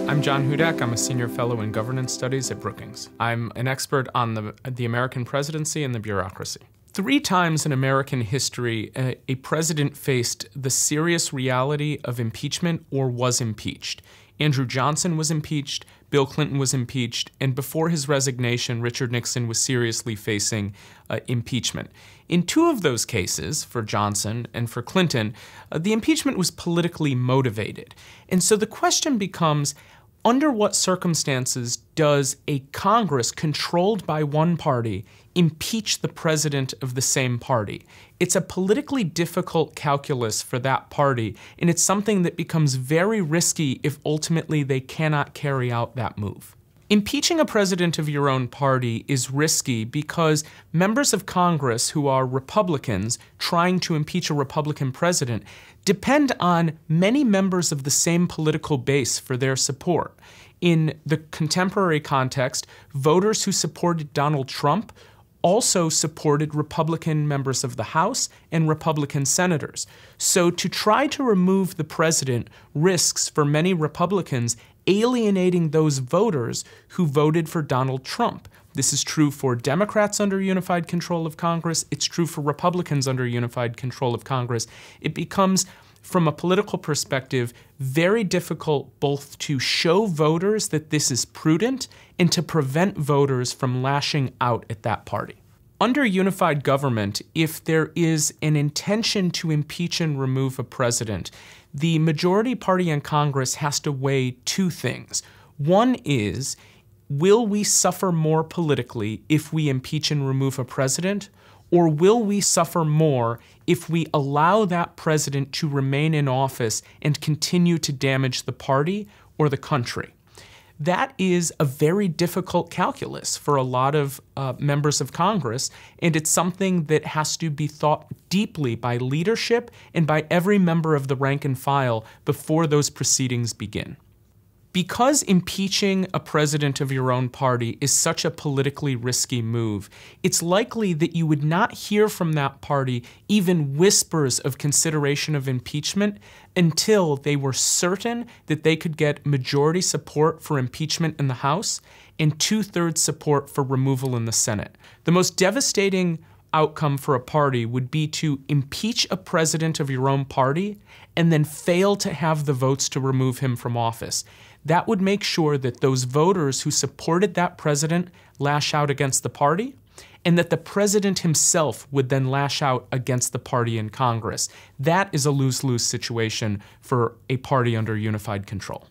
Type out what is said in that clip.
I'm John Hudak. I'm a senior fellow in governance studies at Brookings. I'm an expert on the American presidency and the bureaucracy. 3 times in American history, a president faced the serious reality of impeachment or was impeached. Andrew Johnson was impeached, Bill Clinton was impeached, and before his resignation, Richard Nixon was seriously facing impeachment. In 2 of those cases, for Johnson and for Clinton, the impeachment was politically motivated. And so the question becomes, under what circumstances does a Congress controlled by one party impeach the president of the same party? It's a politically difficult calculus for that party, and it's something that becomes very risky if ultimately they cannot carry out that move. Impeaching a president of your own party is risky because members of Congress who are Republicans trying to impeach a Republican president depend on many members of the same political base for their support. In the contemporary context, voters who supported Donald Trump also supported Republican members of the House and Republican senators. So to try to remove the president risks for many Republicans alienating those voters who voted for Donald Trump. This is true for Democrats under unified control of Congress. It's true for Republicans under unified control of Congress. It becomes, from a political perspective, very difficult both to show voters that this is prudent and to prevent voters from lashing out at that party. Under unified government, if there is an intention to impeach and remove a president, the majority party in Congress has to weigh 2 things. One is, will we suffer more politically if we impeach and remove a president? Or will we suffer more if we allow that president to remain in office and continue to damage the party or the country? That is a very difficult calculus for a lot of members of Congress, and it's something that has to be thought deeply by leadership and by every member of the rank and file before those proceedings begin. Because impeaching a president of your own party is such a politically risky move, it's likely that you would not hear from that party even whispers of consideration of impeachment until they were certain that they could get majority support for impeachment in the House and 2/3 support for removal in the Senate. The most devastating outcome for a party would be to impeach a president of your own party and then fail to have the votes to remove him from office. That would make sure that those voters who supported that president lash out against the party, and that the president himself would then lash out against the party in Congress. That is a lose-lose situation for a party under unified control.